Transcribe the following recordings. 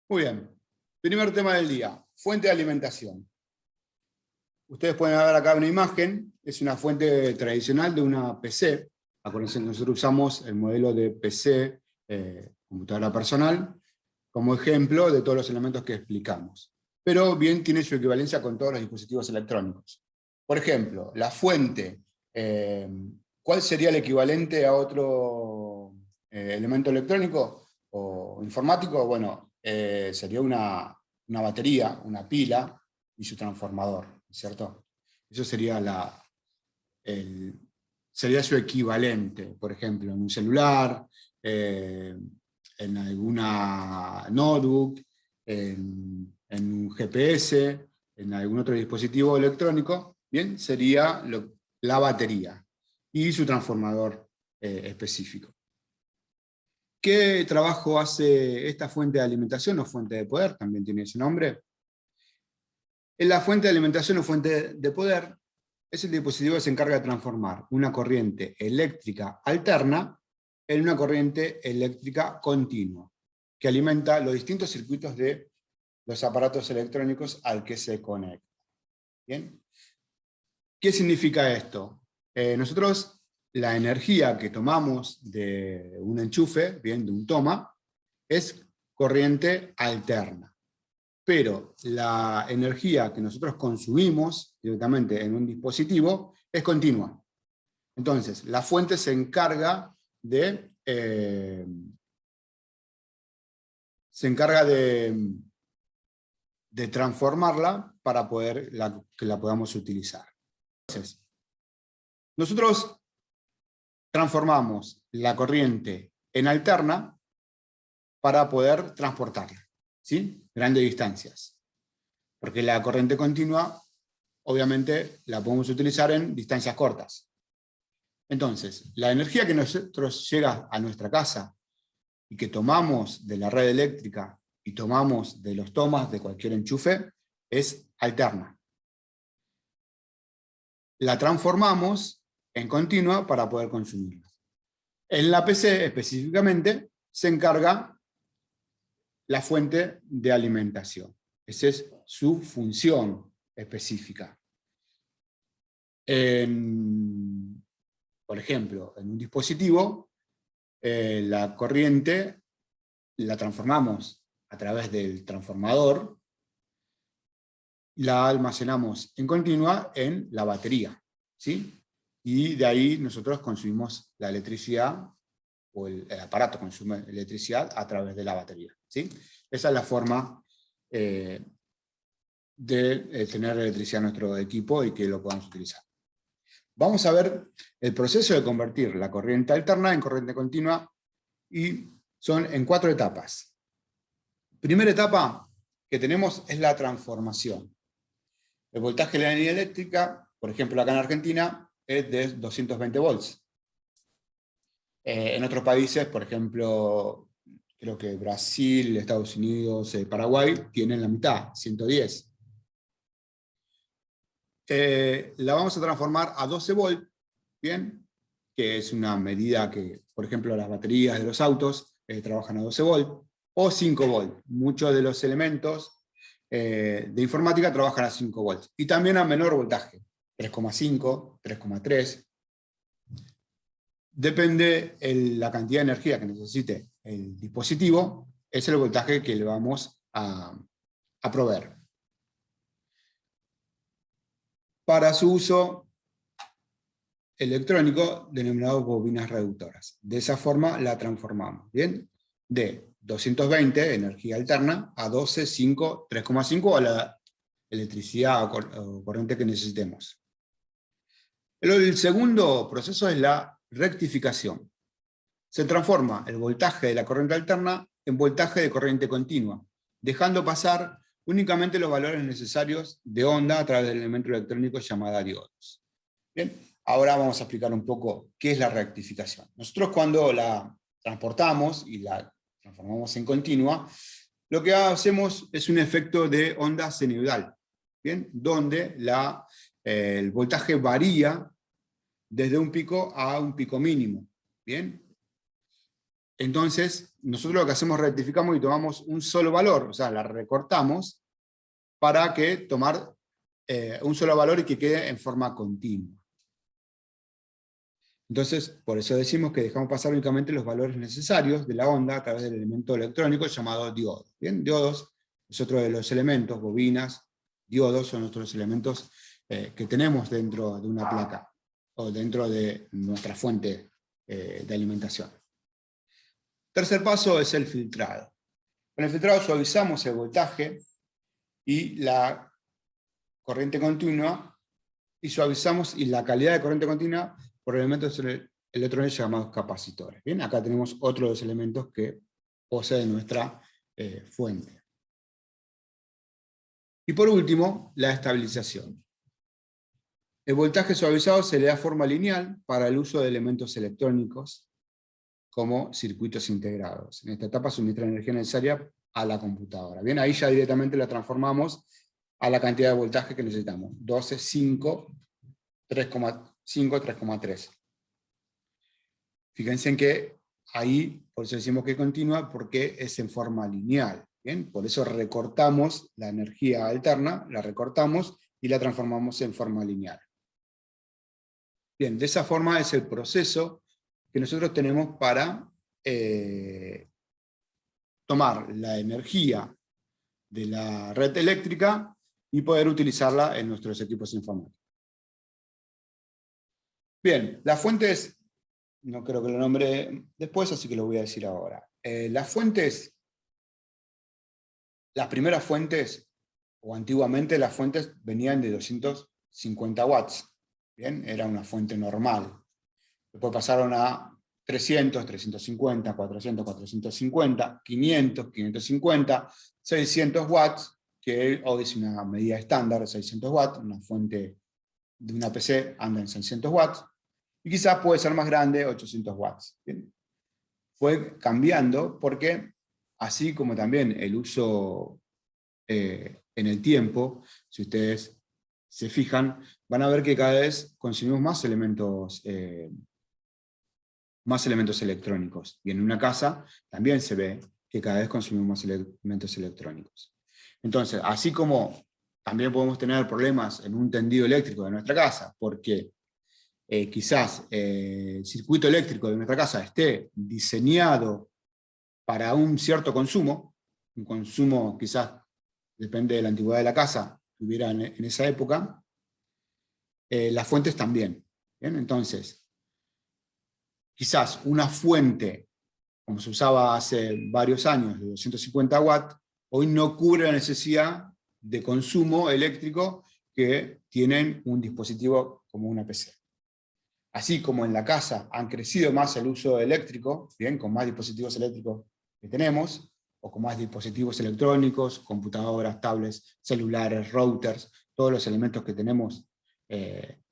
Muy bien. Primer tema del día, fuente de alimentación. Ustedes pueden ver acá una imagen, es una fuente tradicional de una PC. Acuérdense que nosotros usamos el modelo de PC, computadora personal, como ejemplo de todos los elementos que explicamos. Pero bien tiene su equivalencia con todos los dispositivos electrónicos. Por ejemplo, la fuente, ¿cuál sería el equivalente a otro elemento electrónico o informático? Bueno, sería una batería, una pila y su transformador, ¿cierto? Eso sería, sería su equivalente, por ejemplo, en un celular, en alguna notebook, en un GPS, en algún otro dispositivo electrónico, bien, sería la batería y su transformador específico. ¿Qué trabajo hace esta fuente de alimentación o fuente de poder? También tiene ese nombre. En la fuente de alimentación o fuente de poder es el dispositivo que se encarga de transformar una corriente eléctrica alterna en una corriente eléctrica continua, que alimenta los distintos circuitos de los aparatos electrónicos al que se conecta. ¿Bien? ¿Qué significa esto? Nosotros la energía que tomamos de un enchufe, bien, de un toma, es corriente alterna. Pero la energía que nosotros consumimos directamente en un dispositivo es continua. Entonces, la fuente se encarga de transformarla para poder que la podamos utilizar. Entonces, nosotros transformamos la corriente en alterna para poder transportarla, ¿sí? Grandes distancias. Porque la corriente continua, obviamente, la podemos utilizar en distancias cortas. Entonces, la energía que nosotros llega a nuestra casa y que tomamos de la red eléctrica y tomamos de los tomas de cualquier enchufe es alterna. La transformamos en continua para poder consumirla. En la PC específicamente se encarga la fuente de alimentación. Esa es su función específica. Por ejemplo, en un dispositivo, la corriente la transformamos a través del transformador, la almacenamos en continua en la batería, ¿sí? Y de ahí nosotros consumimos la electricidad, o el aparato consume electricidad a través de la batería, ¿sí? Esa es la forma de tener electricidad en nuestro equipo y que lo podamos utilizar. Vamos a ver el proceso de convertir la corriente alterna en corriente continua, y son en 4 etapas. Primera etapa que tenemos es la transformación. El voltaje de la energía eléctrica, por ejemplo acá en Argentina, es de 220 volts. En otros países, por ejemplo, creo que Brasil, Estados Unidos, Paraguay, tienen la mitad, 110. La vamos a transformar a 12 volts, ¿bien? Que es una medida que, por ejemplo, las baterías de los autos trabajan a 12 volts, o 5 volts. Muchos de los elementos de informática trabajan a 5 volts. Y también a menor voltaje, 3,5, 3,3. Depende la cantidad de energía que necesite el dispositivo, es el voltaje que le vamos a proveer. Para su uso electrónico, denominado bobinas reductoras. De esa forma la transformamos, ¿bien? De 220, energía alterna, a 12, 5, 3,5 a la electricidad o corriente que necesitemos. El segundo proceso es la rectificación. Se transforma el voltaje de la corriente alterna en voltaje de corriente continua, dejando pasar únicamente los valores necesarios de onda a través del elemento electrónico llamado diodos. Bien, ahora vamos a explicar un poco qué es la rectificación. Nosotros cuando la transportamos y la transformamos en continua, lo que hacemos es un efecto de onda senoidal, ¿bien? Donde el voltaje varía desde un pico a un pico mínimo, ¿bien? entonces, nosotros lo que hacemos es rectificamos y tomamos un solo valor, o sea, la recortamos para que tomar un solo valor y que quede en forma continua. Entonces, por eso decimos que dejamos pasar únicamente los valores necesarios de la onda a través del elemento electrónico llamado diodo. Bien, diodos es otro de los elementos, bobinas, diodos son otros elementos que tenemos dentro de una placa, o dentro de nuestra fuente de alimentación. Tercer paso es el filtrado. Con el filtrado suavizamos el voltaje y la corriente continua, y suavizamos y la calidad de corriente continua por elementos electrónicos llamados capacitores. Bien, acá tenemos otro de los elementos que posee nuestra fuente. Y por último, la estabilización. El voltaje suavizado se le da forma lineal para el uso de elementos electrónicos como circuitos integrados. En esta etapa suministra la energía necesaria a la computadora. Bien, ahí ya directamente la transformamos a la cantidad de voltaje que necesitamos. 12, 5, 3,5, 3,3. Fíjense en que ahí, por eso decimos que continua, porque es en forma lineal. ¿Bien? Por eso recortamos la energía alterna, la recortamos y la transformamos en forma lineal. Bien, de esa forma es el proceso que nosotros tenemos para tomar la energía de la red eléctrica y poder utilizarla en nuestros equipos informáticos. Bien, las fuentes, no creo que lo nombre después, así que lo voy a decir ahora. Las fuentes, las primeras fuentes, o antiguamente las fuentes venían de 250 watts. Bien, era una fuente normal. Después pasaron a 300, 350, 400, 450, 500, 550, 600 watts, que hoy es una medida estándar, 600 watts, una fuente de una PC anda en 600 watts, y quizás puede ser más grande, 800 watts. ¿Bien? Fue cambiando porque, así como también el uso en el tiempo, si ustedes se fijan, van a ver que cada vez consumimos más elementos electrónicos. Y en una casa también se ve que cada vez consumimos más elementos electrónicos. Entonces, así como también podemos tener problemas en un tendido eléctrico de nuestra casa, porque quizás el circuito eléctrico de nuestra casa esté diseñado para un cierto consumo, un consumo quizás, depende de la antigüedad de la casa, que hubiera en esa época, las fuentes también. ¿Bien? Entonces, quizás una fuente, como se usaba hace varios años, de 250 watts, hoy no cubre la necesidad de consumo eléctrico que tienen un dispositivo como una PC. Así como en la casa han crecido más el uso eléctrico, bien, con más dispositivos eléctricos que tenemos, o con más dispositivos electrónicos, computadoras, tablets, celulares, routers, todos los elementos que tenemos que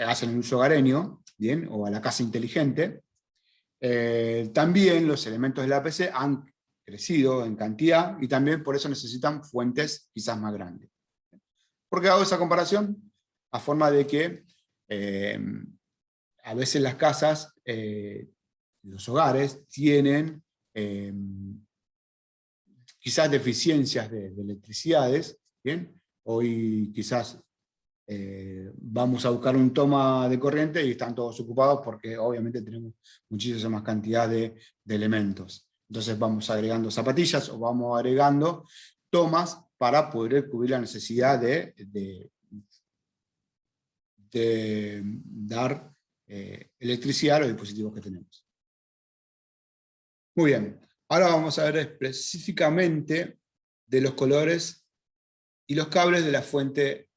hacen el uso hogareño, bien, o a la casa inteligente, también los elementos de la PC han crecido en cantidad y también por eso necesitan fuentes quizás más grandes. ¿Por qué hago esa comparación? A forma de que a veces las casas, los hogares, tienen quizás deficiencias de electricidades, ¿bien? Hoy quizás vamos a buscar un toma de corriente y están todos ocupados porque obviamente tenemos muchísima más cantidad de elementos. Entonces vamos agregando zapatillas o vamos agregando tomas para poder cubrir la necesidad de dar electricidad a los dispositivos que tenemos. Muy bien, ahora vamos a ver específicamente de los colores y los cables de la fuente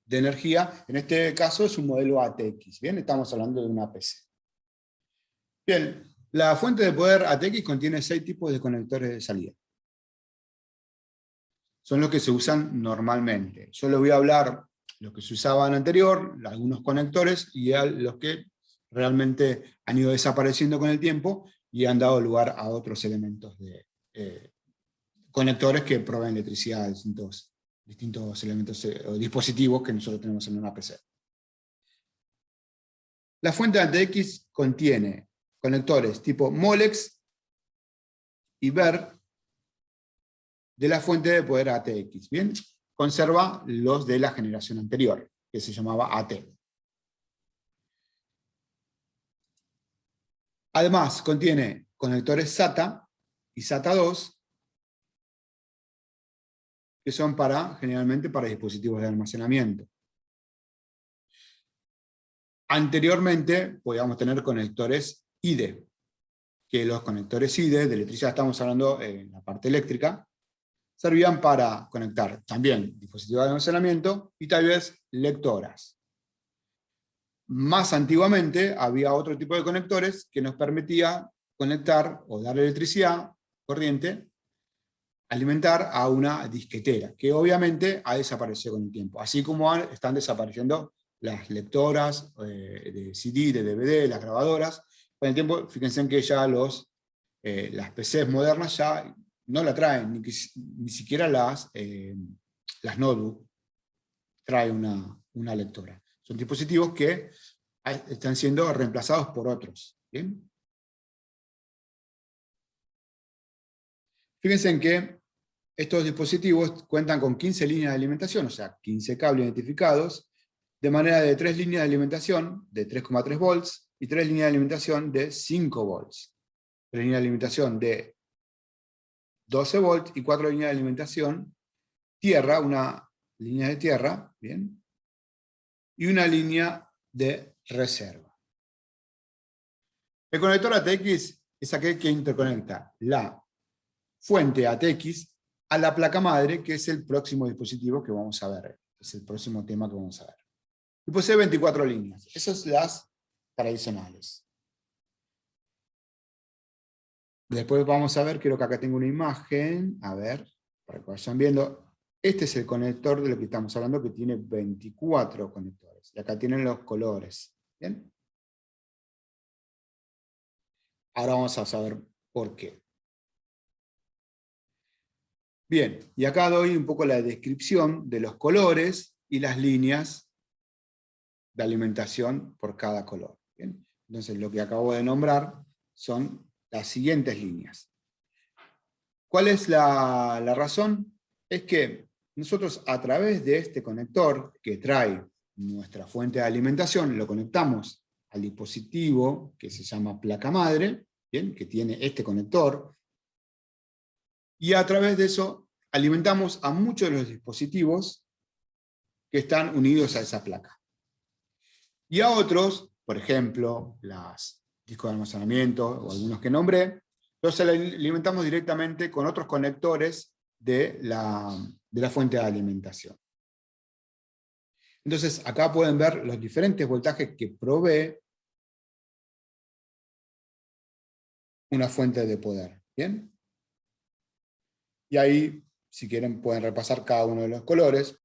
de energía. En este caso es un modelo ATX, ¿bien? Estamos hablando de una PC. Bien, la fuente de poder ATX contiene 6 tipos de conectores de salida. Son los que se usan normalmente. Yo les voy a hablar los que se usaban anterior, algunos conectores, y los que realmente han ido desapareciendo con el tiempo y han dado lugar a otros elementos de conectores que proveen electricidad a distintos elementos o dispositivos que nosotros tenemos en una PC. La fuente ATX contiene conectores tipo Molex y VER de la fuente de poder ATX. ¿Bien? Conserva los de la generación anterior, que se llamaba AT. Además, contiene conectores SATA y SATA 2, que son generalmente para dispositivos de almacenamiento. Anteriormente podíamos tener conectores IDE, que los conectores IDE, de electricidad estamos hablando en la parte eléctrica, servían para conectar también dispositivos de almacenamiento y tal vez lectoras. Más antiguamente había otro tipo de conectores que nos permitía conectar o dar electricidad, corriente, alimentar a una disquetera, que obviamente ha desaparecido con el tiempo, así como están desapareciendo las lectoras de CD, de DVD, las grabadoras. Con el tiempo, fíjense en que ya las PCs modernas ya no la traen, ni siquiera las notebooks traen una lectora. Son dispositivos que están siendo reemplazados por otros. ¿Bien? Fíjense en que estos dispositivos cuentan con 15 líneas de alimentación, o sea, 15 cables identificados, de manera de 3 líneas de alimentación de 3,3 volts y 3 líneas de alimentación de 5 volts. 3 líneas de alimentación de 12 volts y 4 líneas de alimentación tierra, una línea de tierra, ¿bien? Y una línea de reserva. El conector ATX es aquel que interconecta la fuente ATX a la placa madre, que es el próximo dispositivo que vamos a ver. Es el próximo tema que vamos a ver. Y posee 24 líneas. Esas son las tradicionales. Después vamos a ver, creo que acá tengo una imagen. A ver, para que vayan viendo. Este es el conector de lo que estamos hablando, que tiene 24 conectores. Y acá tienen los colores. ¿Bien? Ahora vamos a saber por qué. Bien, y acá doy un poco la descripción de los colores y las líneas de alimentación por cada color. ¿Bien? Entonces lo que acabo de nombrar son las siguientes líneas. ¿Cuál es la razón? Es que nosotros a través de este conector que trae nuestra fuente de alimentación, lo conectamos al dispositivo que se llama placa madre, ¿bien? Que tiene este conector, y a través de eso alimentamos a muchos de los dispositivos que están unidos a esa placa. Y a otros, por ejemplo, los discos de almacenamiento o algunos que nombré, los alimentamos directamente con otros conectores de la fuente de alimentación. Entonces, acá pueden ver los diferentes voltajes que provee una fuente de poder. ¿Bien? Y ahí, si quieren, pueden repasar cada uno de los colores.